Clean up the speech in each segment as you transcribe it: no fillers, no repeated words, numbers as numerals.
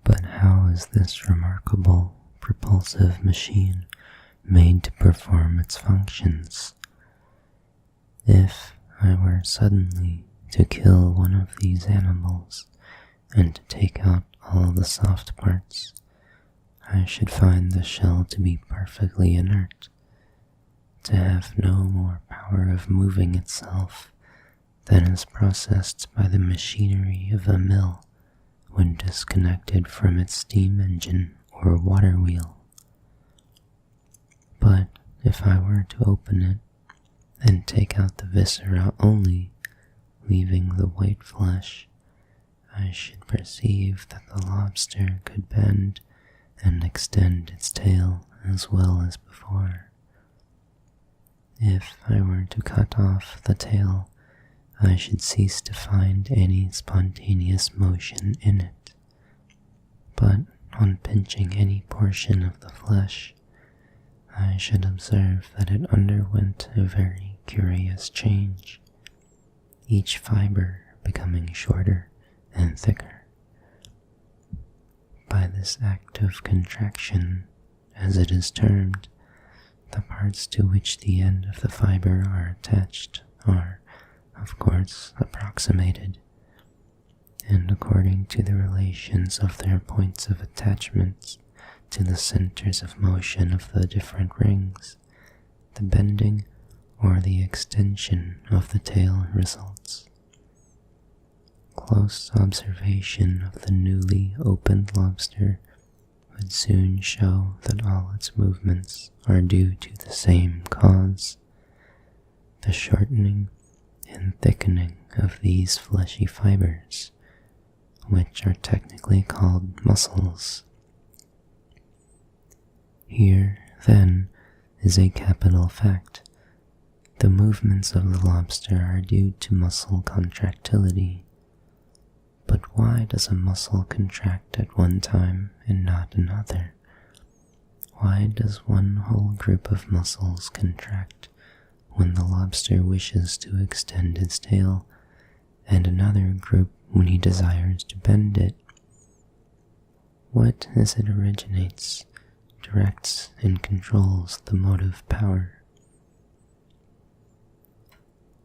But how is this remarkable propulsive machine made to perform its functions? If I were suddenly to kill one of these animals and to take out all the soft parts, I should find the shell to be perfectly inert, to have no more power of moving itself than is processed by the machinery of a mill when disconnected from its steam engine or water wheel. But if I were to open it and take out the viscera only, leaving the white flesh, I should perceive that the lobster could bend and extend its tail as well as before. If I were to cut off the tail, I should cease to find any spontaneous motion in it. But on pinching any portion of the flesh, I should observe that it underwent a very curious change, each fiber becoming shorter and thicker. By this act of contraction, as it is termed, the parts to which the end of the fiber are attached are, of course, approximated, and according to the relations of their points of attachment to the centers of motion of the different rings, the bending or the extension of the tail results. Close observation of the newly opened lobster would soon show that all its movements are due to the same cause, the shortening and thickening of these fleshy fibers, which are technically called muscles. Here, then, is a capital fact. The movements of the lobster are due to muscle contractility. But why does a muscle contract at one time and not another? Why does one whole group of muscles contract when the lobster wishes to extend its tail, and another group when he desires to bend it? What as it originates, directs, and controls the motive power?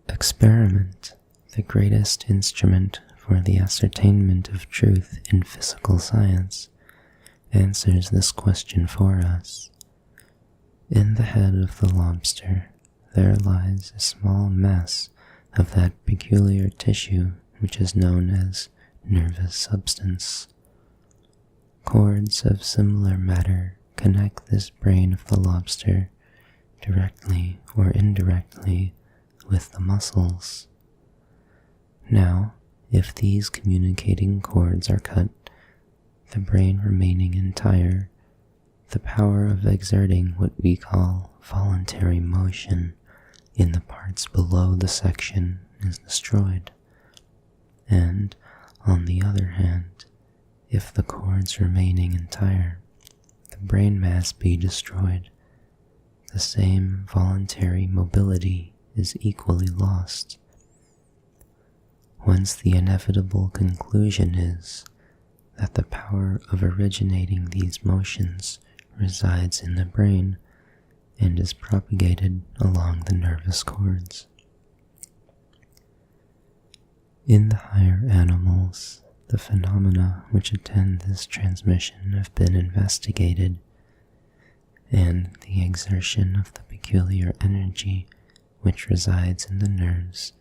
Experiment, the greatest instrument for the ascertainment of truth in physical science, answers this question for us. In the head of the lobster there lies a small mass of that peculiar tissue which is known as nervous substance. Cords of similar matter connect this brain of the lobster, directly or indirectly, with the muscles. Now, if these communicating cords are cut, the brain remaining entire, the power of exerting what we call voluntary motion in the parts below the section is destroyed. And, on the other hand, if the cords remaining entire, the brain mass be destroyed, the same voluntary mobility is equally lost. Whence the inevitable conclusion is that the power of originating these motions resides in the brain and is propagated along the nervous cords. In the higher animals, the phenomena which attend this transmission have been investigated, and the exertion of the peculiar energy which resides in the nerves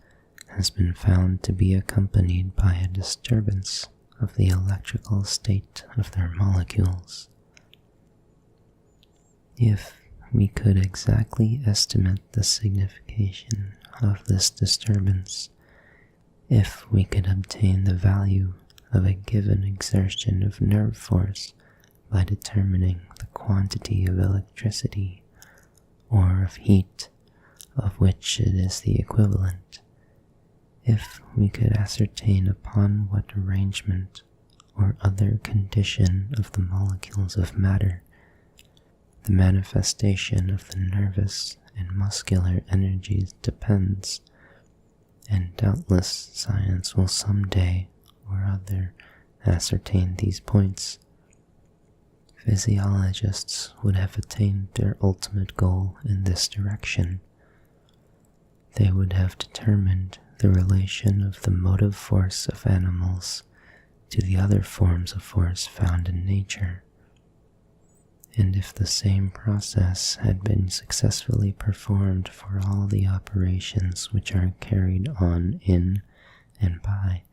has been found to be accompanied by a disturbance of the electrical state of their molecules. If we could exactly estimate the signification of this disturbance, if we could obtain the value of a given exertion of nerve force by determining the quantity of electricity or of heat of which it is the equivalent, if we could ascertain upon what arrangement or other condition of the molecules of matter the manifestation of the nervous and muscular energies depends, and doubtless science will some day or other ascertain these points, physiologists would have attained their ultimate goal in this direction. They would have determined the relation of the motive force of animals to the other forms of force found in nature. And if the same process had been successfully performed for all the operations which are carried on in and by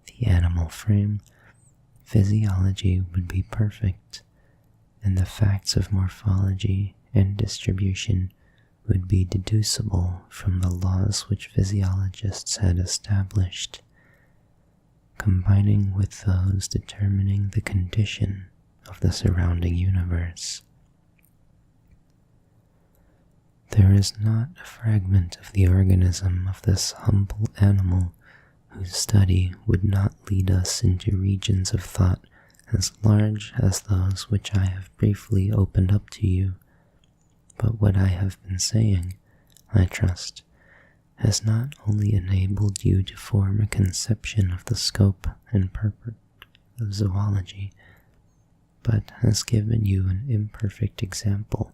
the animal frame, physiology would be perfect, and the facts of morphology and distribution would be deducible from the laws which physiologists had established, combining with those determining the condition of the surrounding universe. There is not a fragment of the organism of this humble animal whose study would not lead us into regions of thought as large as those which I have briefly opened up to you. But what I have been saying, I trust, has not only enabled you to form a conception of the scope and purport of zoology, but has given you an imperfect example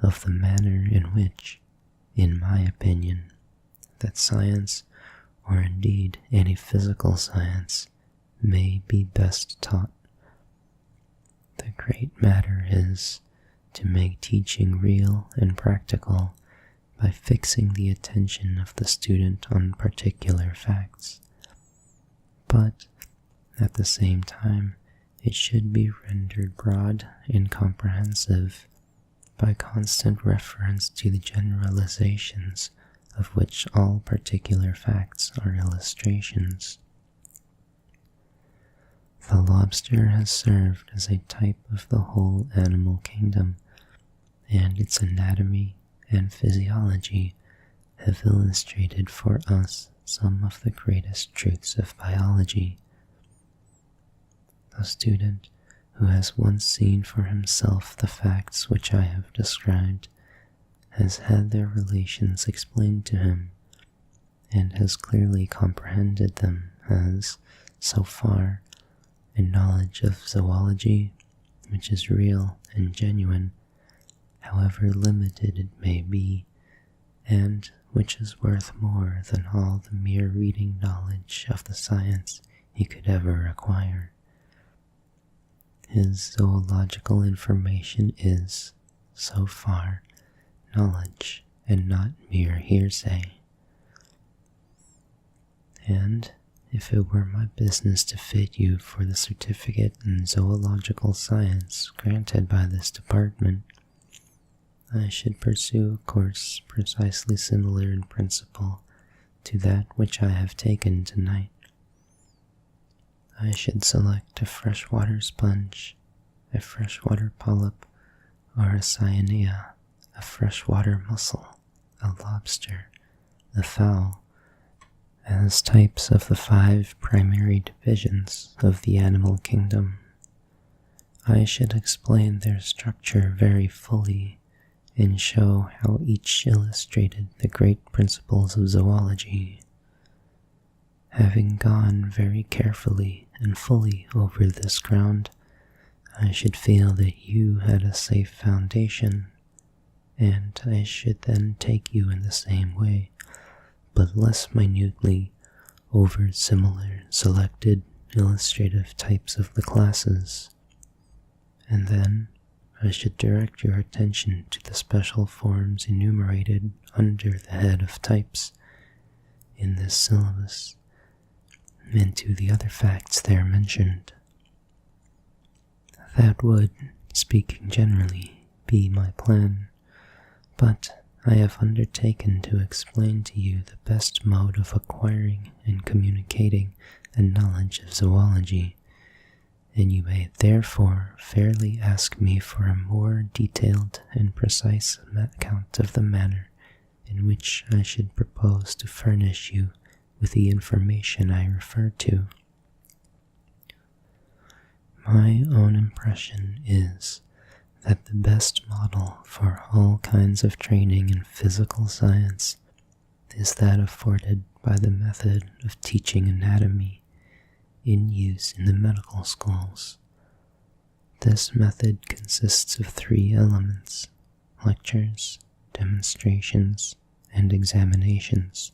of the manner in which, in my opinion, that science, or indeed any physical science, may be best taught. The great matter is to make teaching real and practical by fixing the attention of the student on particular facts. But, at the same time, it should be rendered broad and comprehensive by constant reference to the generalizations of which all particular facts are illustrations. The lobster has served as a type of the whole animal kingdom, and its anatomy and physiology have illustrated for us some of the greatest truths of biology. The student who has once seen for himself the facts which I have described has had their relations explained to him, and has clearly comprehended them as, so far, a knowledge of zoology which is real and genuine, however limited it may be, and which is worth more than all the mere reading knowledge of the science he could ever acquire. His zoological information is, so far, knowledge and not mere hearsay. And if it were my business to fit you for the certificate in zoological science granted by this department, I should pursue a course precisely similar in principle to that which I have taken tonight. I should select a freshwater sponge, a freshwater polyp, or a cyanea, a freshwater mussel, a lobster, a fowl, as types of the 5 primary divisions of the animal kingdom. I should explain their structure very fully and show how each illustrated the great principles of zoology. Having gone very carefully and fully over this ground, I should feel that you had a safe foundation, and I should then take you in the same way, but less minutely, over similar selected illustrative types of the classes, and then I should direct your attention to the special forms enumerated under the head of types in this syllabus, and to the other facts there mentioned. That would, speaking generally, be my plan, but I have undertaken to explain to you the best mode of acquiring and communicating a knowledge of zoology, and you may therefore fairly ask me for a more detailed and precise account of the manner in which I should propose to furnish you with the information I refer to. My own impression is that the best model for all kinds of training in physical science is that afforded by the method of teaching anatomy in use in the medical schools. This method consists of 3 elements: lectures, demonstrations, and examinations.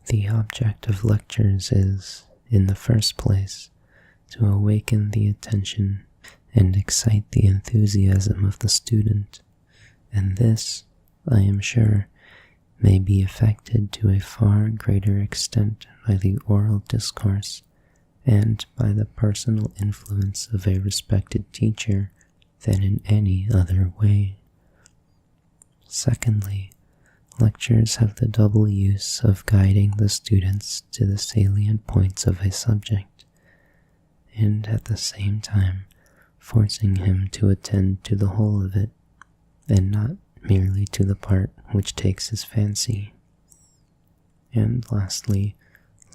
The object of lectures is, in the first place, to awaken the attention and excite the enthusiasm of the student, and this, I am sure, may be effected to a far greater extent by the oral discourse and by the personal influence of a respected teacher than in any other way. Secondly, lectures have the double use of guiding the students to the salient points of a subject, and at the same time forcing him to attend to the whole of it, and not merely to the part which takes his fancy. And lastly,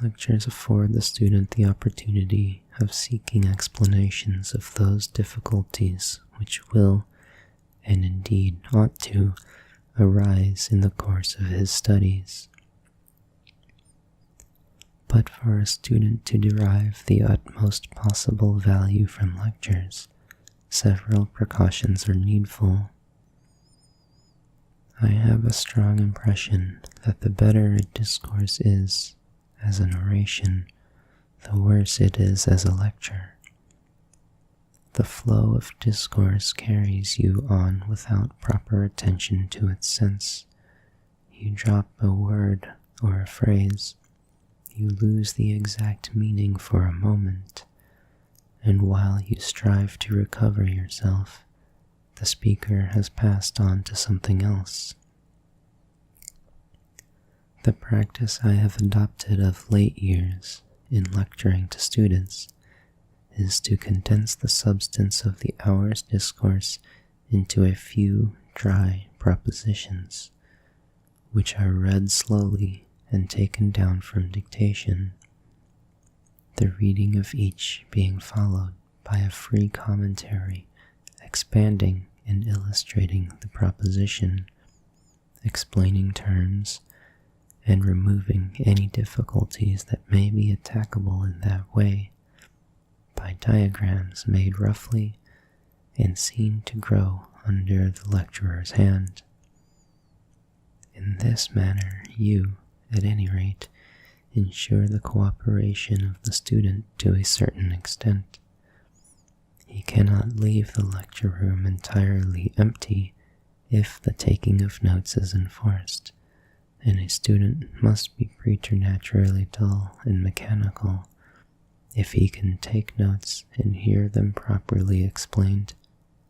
lectures afford the student the opportunity of seeking explanations of those difficulties which will, and indeed ought to, arise in the course of his studies. But for a student to derive the utmost possible value from lectures, several precautions are needful. I have a strong impression that the better a discourse is as an oration, the worse it is as a lecture. The flow of discourse carries you on without proper attention to its sense. You drop a word or a phrase, you lose the exact meaning for a moment, and while you strive to recover yourself, the speaker has passed on to something else. The practice I have adopted of late years in lecturing to students is to condense the substance of the hour's discourse into a few dry propositions, which are read slowly and taken down from dictation, the reading of each being followed by a free commentary expanding and illustrating the proposition, explaining terms, and removing any difficulties that may be attackable in that way by diagrams made roughly and seen to grow under the lecturer's hand. In this manner you, at any rate, ensure the cooperation of the student to a certain extent. He cannot leave the lecture room entirely empty if the taking of notes is enforced, and a student must be preternaturally dull and mechanical if he can take notes and hear them properly explained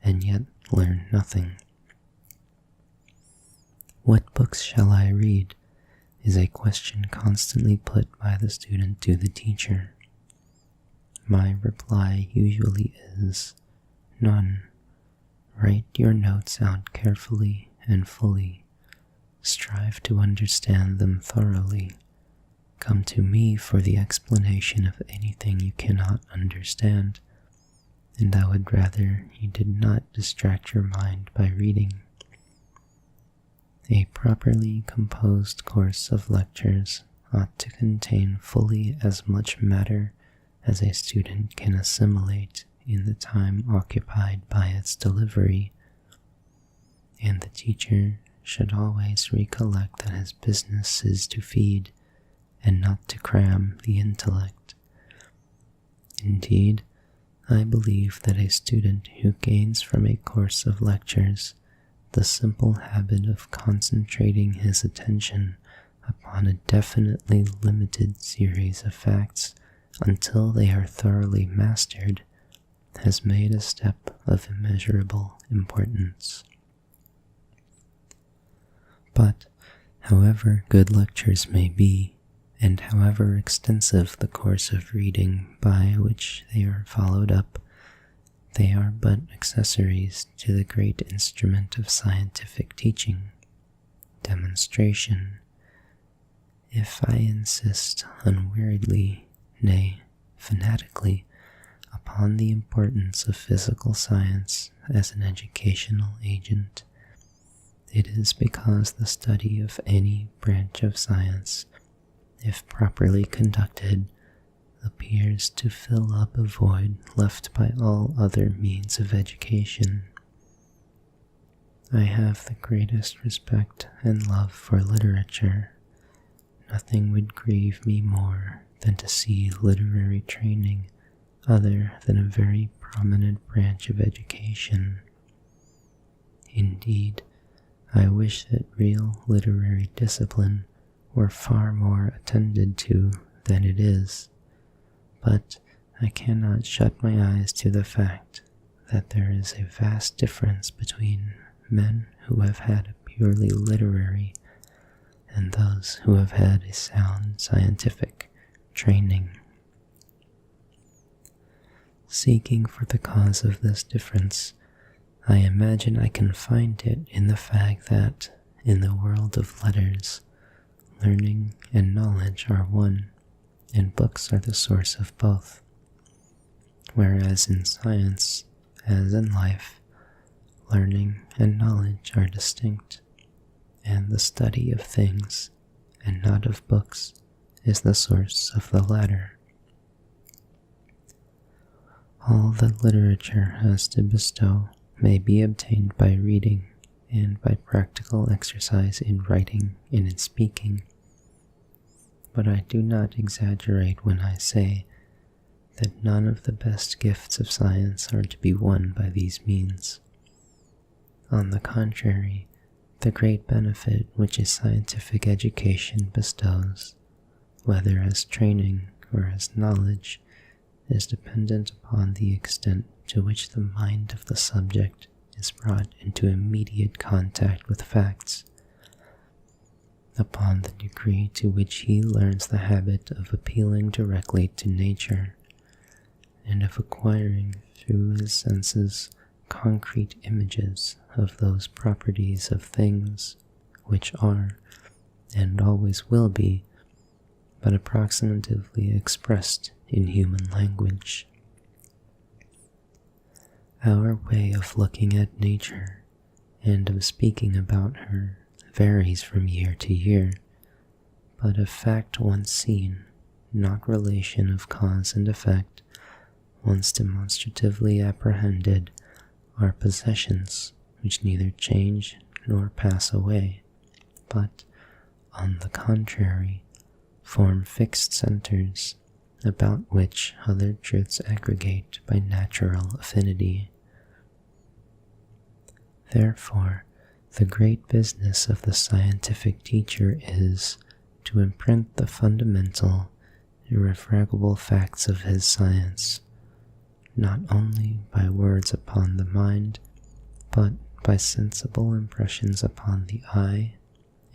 and yet learn nothing. What books shall I read is a question constantly put by the student to the teacher. My reply usually is, none. Write your notes out carefully and fully. Strive to understand them thoroughly. Come to me for the explanation of anything you cannot understand, and I would rather you did not distract your mind by reading. A properly composed course of lectures ought to contain fully as much matter as a student can assimilate in the time occupied by its delivery, and the teacher should always recollect that his business is to feed and not to cram the intellect. Indeed, I believe that a student who gains from a course of lectures the simple habit of concentrating his attention upon a definitely limited series of facts until they are thoroughly mastered has made a step of immeasurable importance. But, however good lectures may be, and however extensive the course of reading by which they are followed up, they are but accessories to the great instrument of scientific teaching, demonstration. If I insist unweariedly, nay, fanatically, upon the importance of physical science as an educational agent, it is because the study of any branch of science, if properly conducted, appears to fill up a void left by all other means of education. I have the greatest respect and love for literature. Nothing would grieve me more than to see literary training other than a very prominent branch of education. Indeed, I wish that real literary discipline were far more attended to than it is, but I cannot shut my eyes to the fact that there is a vast difference between men who have had a purely literary and those who have had a sound scientific training. Seeking for the cause of this difference, I imagine I can find it in the fact that, in the world of letters, learning and knowledge are one, and books are the source of both. Whereas in science, as in life, learning and knowledge are distinct, and the study of things, and not of books, is the source of the latter. All that literature has to bestow may be obtained by reading and by practical exercise in writing and in speaking. But I do not exaggerate when I say that none of the best gifts of science are to be won by these means. On the contrary, the great benefit which a scientific education bestows, whether as training or as knowledge, is dependent upon the extent to which the mind of the subject is brought into immediate contact with facts, upon the degree to which he learns the habit of appealing directly to nature, and of acquiring through his senses concrete images of those properties of things which are, and always will be, but approximatively expressed in human language. Our way of looking at nature and of speaking about her varies from year to year, but a fact once seen, not relation of cause and effect, once demonstratively apprehended, are possessions which neither change nor pass away, but, on the contrary, form fixed centers about which other truths aggregate by natural affinity. Therefore, the great business of the scientific teacher is to imprint the fundamental, irrefragable facts of his science, not only by words upon the mind, but by sensible impressions upon the eye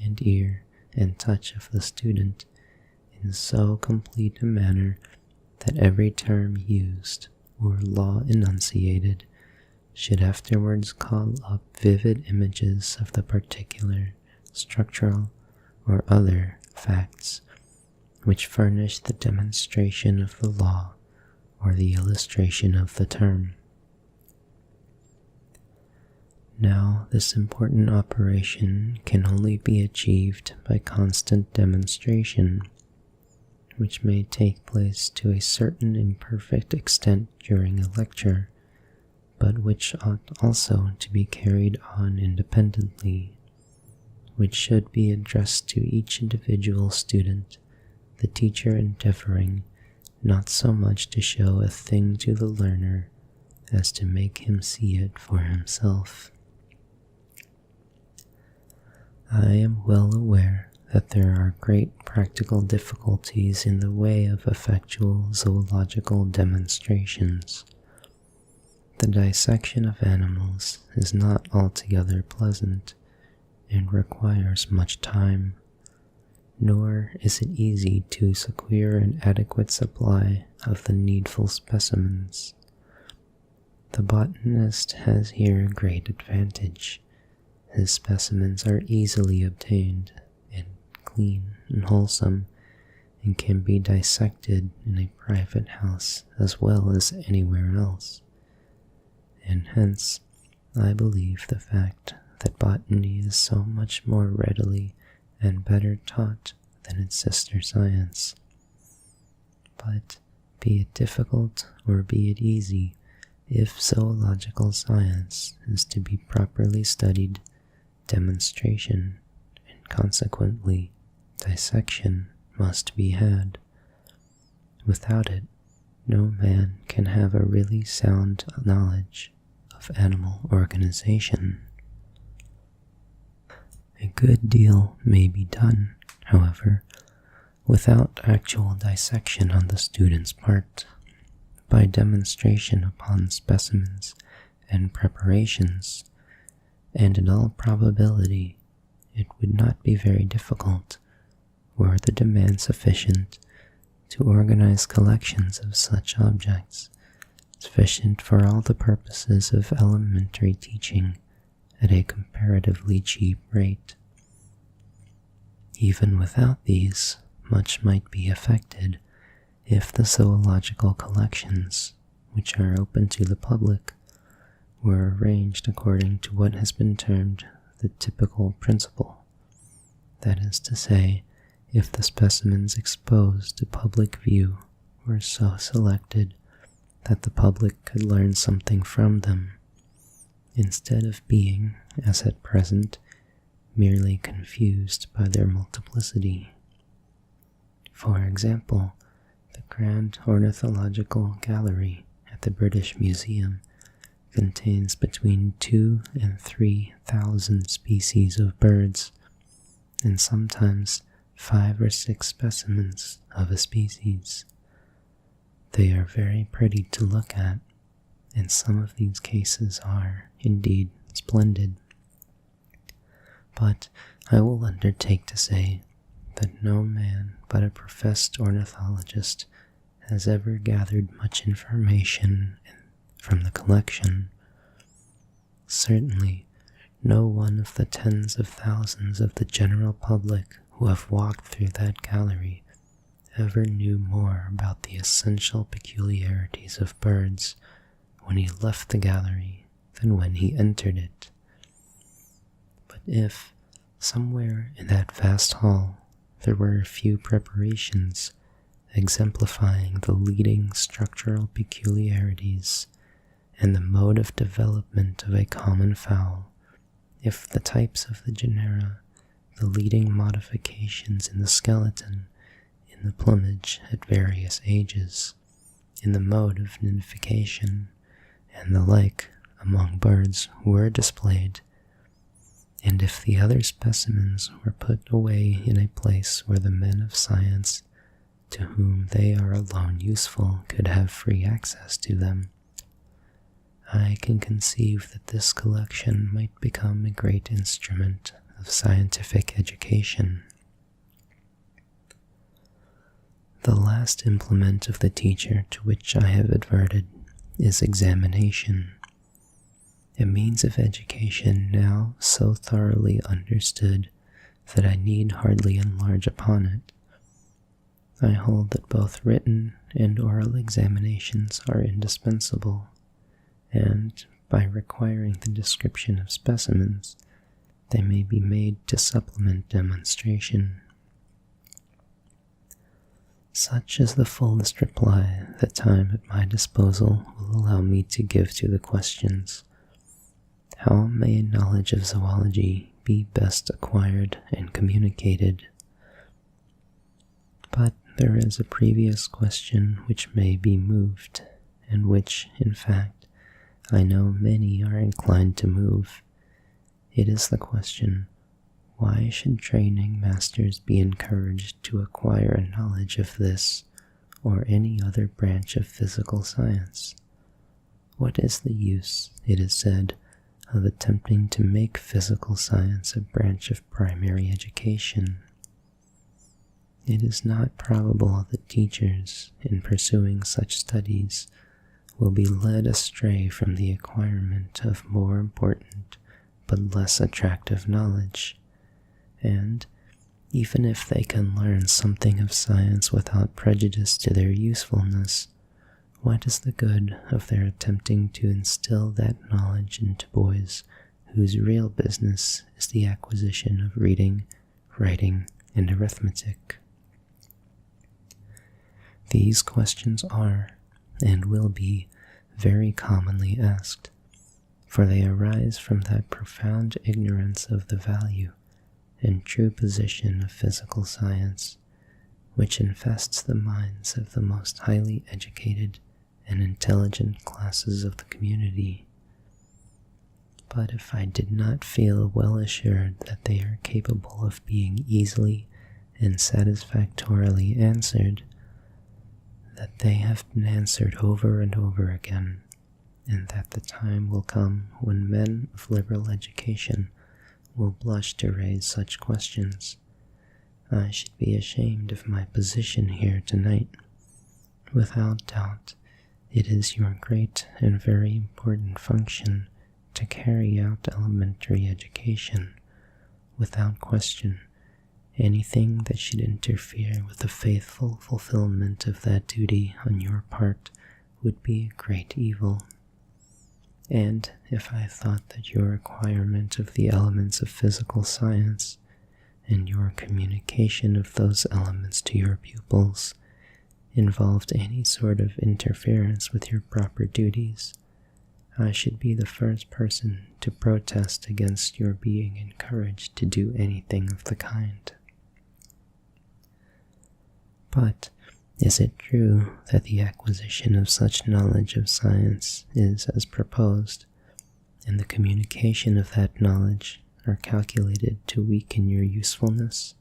and ear and touch of the student, in so complete a manner that every term used or law enunciated should afterwards call up vivid images of the particular, structural, or other facts which furnish the demonstration of the law or the illustration of the term. Now, this important operation can only be achieved by constant demonstration, which may take place to a certain imperfect extent during a lecture, but which ought also to be carried on independently, which should be addressed to each individual student, the teacher endeavoring not so much to show a thing to the learner as to make him see it for himself. I am well aware that there are great practical difficulties in the way of effectual zoological demonstrations. The dissection of animals is not altogether pleasant and requires much time, nor is it easy to secure an adequate supply of the needful specimens. The botanist has here a great advantage. His specimens are easily obtained, and clean and wholesome, and can be dissected in a private house as well as anywhere else. And hence, I believe the fact that botany is so much more readily and better taught than its sister science. But be it difficult or be it easy, if zoological science is to be properly studied, demonstration, and consequently dissection must be had. Without it, no man can have a really sound knowledge of animal organization. A good deal may be done, however, without actual dissection on the student's part, by demonstration upon specimens and preparations, and in all probability it would not be very difficult, were the demand sufficient, to organize collections of such objects, sufficient for all the purposes of elementary teaching at a comparatively cheap rate. Even without these, much might be effected if the zoological collections, which are open to the public, were arranged according to what has been termed the typical principle. That is to say, if the specimens exposed to public view were so selected that the public could learn something from them, instead of being, as at present, merely confused by their multiplicity. For example, the Grand Ornithological Gallery at the British Museum contains between 2,000 and 3,000 species of birds, and sometimes 5 or 6 specimens of a species. They are very pretty to look at, and some of these cases are, indeed, splendid. But I will undertake to say that no man but a professed ornithologist has ever gathered much information from the collection. Certainly, no one of the tens of thousands of the general public who have walked through that gallery ever knew more about the essential peculiarities of birds when he left the gallery than when he entered it. But if, somewhere in that vast hall, there were a few preparations exemplifying the leading structural peculiarities and the mode of development of a common fowl, if the types of the genera, the leading modifications in the skeleton, in the plumage at various ages, in the mode of nidification, and the like among birds were displayed, and if the other specimens were put away in a place where the men of science, to whom they are alone useful, could have free access to them, I can conceive that this collection might become a great instrument of scientific education. The last implement of the teacher to which I have adverted is examination, a means of education now so thoroughly understood that I need hardly enlarge upon it. I hold that both written and oral examinations are indispensable, and, by requiring the description of specimens, they may be made to supplement demonstration. Such is the fullest reply that time at my disposal will allow me to give to the questions: how may a knowledge of zoology be best acquired and communicated? But there is a previous question which may be moved, and which, in fact, I know many are inclined to move. It is the question, why should training masters be encouraged to acquire a knowledge of this or any other branch of physical science? What is the use, it is said, of attempting to make physical science a branch of primary education? It is not probable that teachers, in pursuing such studies, will be led astray from the acquirement of more important but less attractive knowledge, and, even if they can learn something of science without prejudice to their usefulness, what is the good of their attempting to instill that knowledge into boys whose real business is the acquisition of reading, writing, and arithmetic? These questions are, and will be, very commonly asked, for they arise from that profound ignorance of the value and true position of physical science, which infests the minds of the most highly educated and intelligent classes of the community. But if I did not feel well assured that they are capable of being easily and satisfactorily answered, that they have been answered over and over again, and that the time will come when men of liberal education will blush to raise such questions, I should be ashamed of my position here tonight. Without doubt, it is your great and very important function to carry out elementary education. Without question, anything that should interfere with the faithful fulfillment of that duty on your part would be a great evil. And if I thought that your acquirement of the elements of physical science and your communication of those elements to your pupils involved any sort of interference with your proper duties, I should be the first person to protest against your being encouraged to do anything of the kind. But is it true that the acquisition of such knowledge of science is as proposed, and the communication of that knowledge are calculated to weaken your usefulness?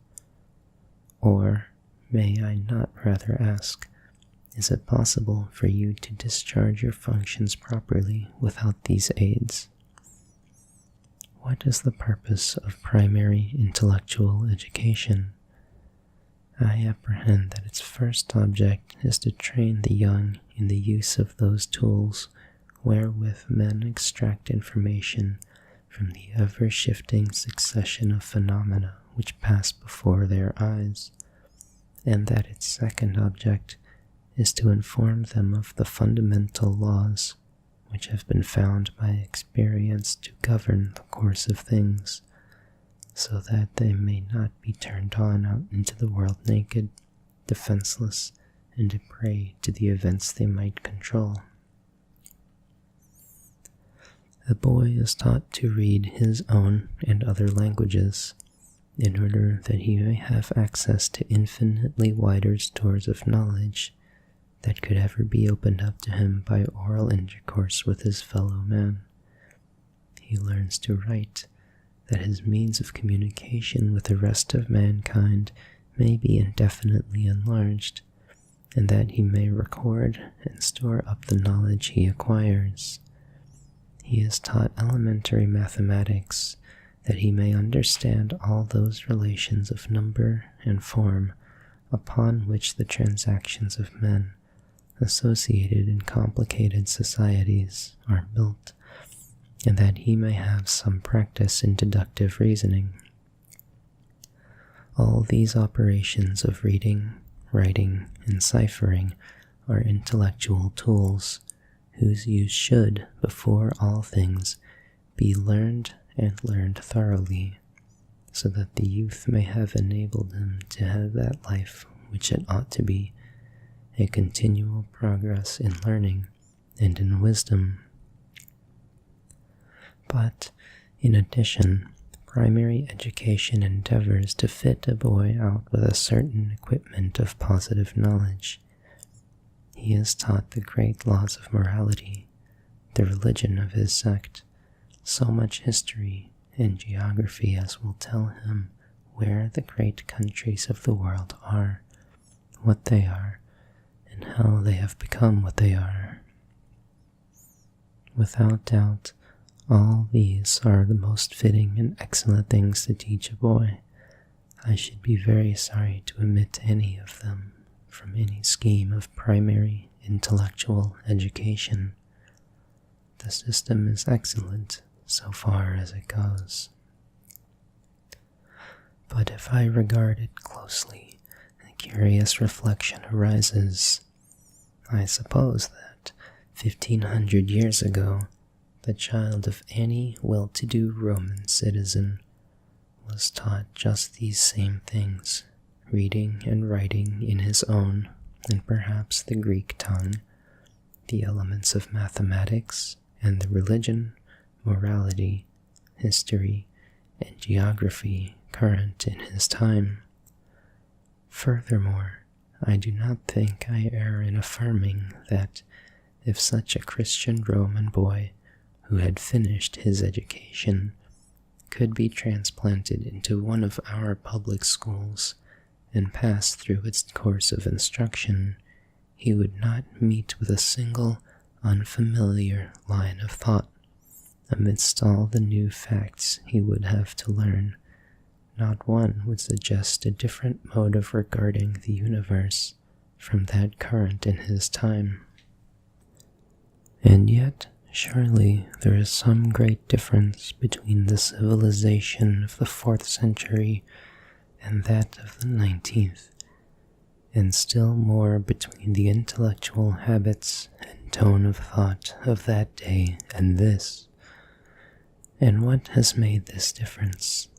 Or, may I not rather ask, is it possible for you to discharge your functions properly without these aids? What is the purpose of primary intellectual education? I apprehend that its first object is to train the young in the use of those tools wherewith men extract information from the ever-shifting succession of phenomena which pass before their eyes, and that its second object is to inform them of the fundamental laws which have been found by experience to govern the course of things, so that they may not be turned on out into the world naked, defenseless, and a prey to the events they might control. The boy is taught to read his own and other languages, in order that he may have access to infinitely wider stores of knowledge that could ever be opened up to him by oral intercourse with his fellow man. He learns to write, that his means of communication with the rest of mankind may be indefinitely enlarged, and that he may record and store up the knowledge he acquires. He is taught elementary mathematics, that he may understand all those relations of number and form upon which the transactions of men, associated in complicated societies, are built, and that he may have some practice in deductive reasoning. All these operations of reading, writing, and ciphering are intellectual tools, whose use should, before all things, be learned and learned thoroughly, so that the youth may have enabled him to have that life which it ought to be, a continual progress in learning and in wisdom. But, in addition, primary education endeavors to fit a boy out with a certain equipment of positive knowledge. He is taught the great laws of morality, the religion of his sect, so much history and geography as will tell him where the great countries of the world are, what they are, and how they have become what they are. Without doubt, all these are the most fitting and excellent things to teach a boy. I should be very sorry to omit any of them from any scheme of primary intellectual education. The system is excellent so far as it goes. But if I regard it closely, a curious reflection arises. I suppose that 1500 years ago, the child of any well-to-do Roman citizen was taught just these same things, reading and writing in his own and perhaps the Greek tongue, the elements of mathematics, and the religion, morality, history, and geography current in his time. Furthermore, I do not think I err in affirming that if such a Christian Roman boy who had finished his education could be transplanted into one of our public schools and pass through its course of instruction, he would not meet with a single unfamiliar line of thought. Amidst all the new facts he would have to learn, not one would suggest a different mode of regarding the universe from that current in his time. And yet, surely there is some great difference between the civilization of the 4th century and that of the 19th, and still more between the intellectual habits and tone of thought of that day and this. And what has made this difference?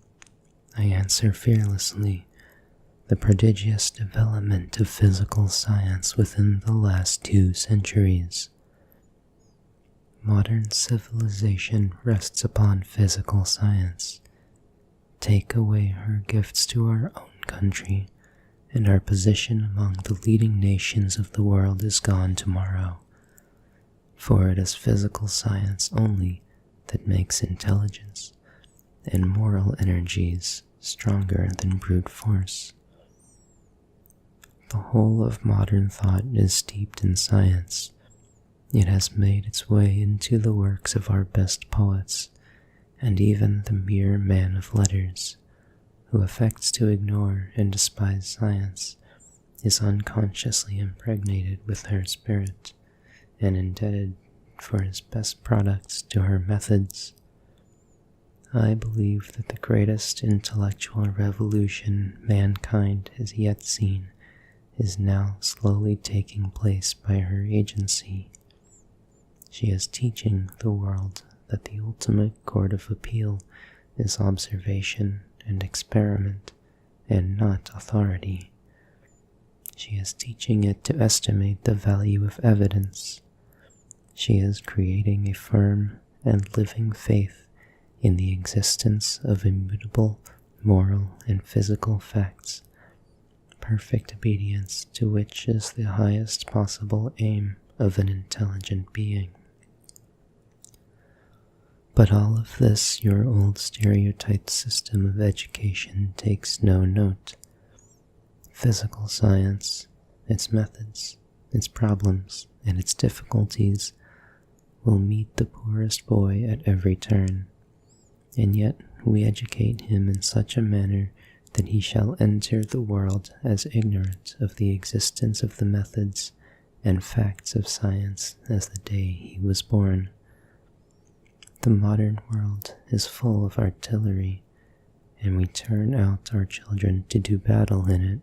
I answer fearlessly, the prodigious development of physical science within the last 2 centuries. Modern civilization rests upon physical science. Take away her gifts to our own country, and our position among the leading nations of the world is gone tomorrow. For it is physical science only that makes intelligence and moral energies stronger than brute force. The whole of modern thought is steeped in science. It has made its way into the works of our best poets, and even the mere man of letters, who affects to ignore and despise science, is unconsciously impregnated with her spirit, and indebted for his best products to her methods. I believe that the greatest intellectual revolution mankind has yet seen is now slowly taking place by her agency. She is teaching the world that the ultimate court of appeal is observation and experiment, and not authority. She is teaching it to estimate the value of evidence. She is creating a firm and living faith in the existence of immutable moral and physical facts, perfect obedience to which is the highest possible aim of an intelligent being. But all of this your old stereotyped system of education takes no note. Physical science, its methods, its problems, and its difficulties will meet the poorest boy at every turn, and yet we educate him in such a manner that he shall enter the world as ignorant of the existence of the methods and facts of science as the day he was born. The modern world is full of artillery, and we turn out our children to do battle in it,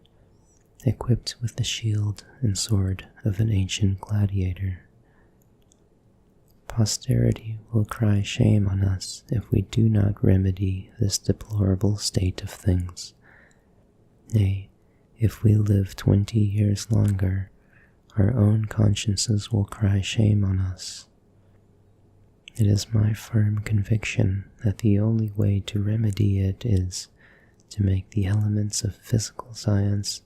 equipped with the shield and sword of an ancient gladiator. Posterity will cry shame on us if we do not remedy this deplorable state of things. Nay, if we live 20 years longer, our own consciences will cry shame on us. It is my firm conviction that the only way to remedy it is to make the elements of physical science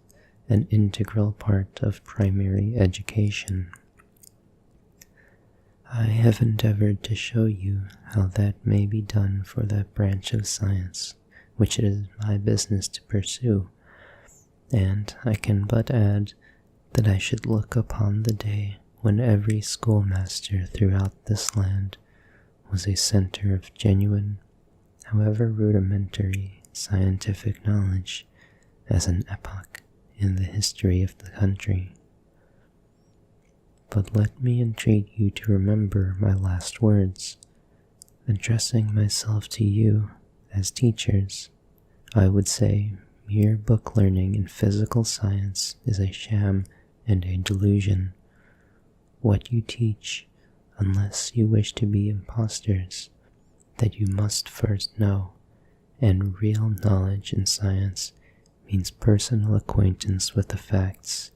an integral part of primary education. I have endeavored to show you how that may be done for that branch of science which it is my business to pursue, and I can but add that I should look upon the day when every schoolmaster throughout this land was a center of genuine, however rudimentary, scientific knowledge as an epoch in the history of the country. But let me entreat you to remember my last words. Addressing myself to you as teachers, I would say mere book learning in physical science is a sham and a delusion. What you teach, unless you wish to be impostors, that you must first know, and real knowledge in science means personal acquaintance with the facts,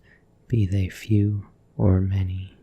be they few or many.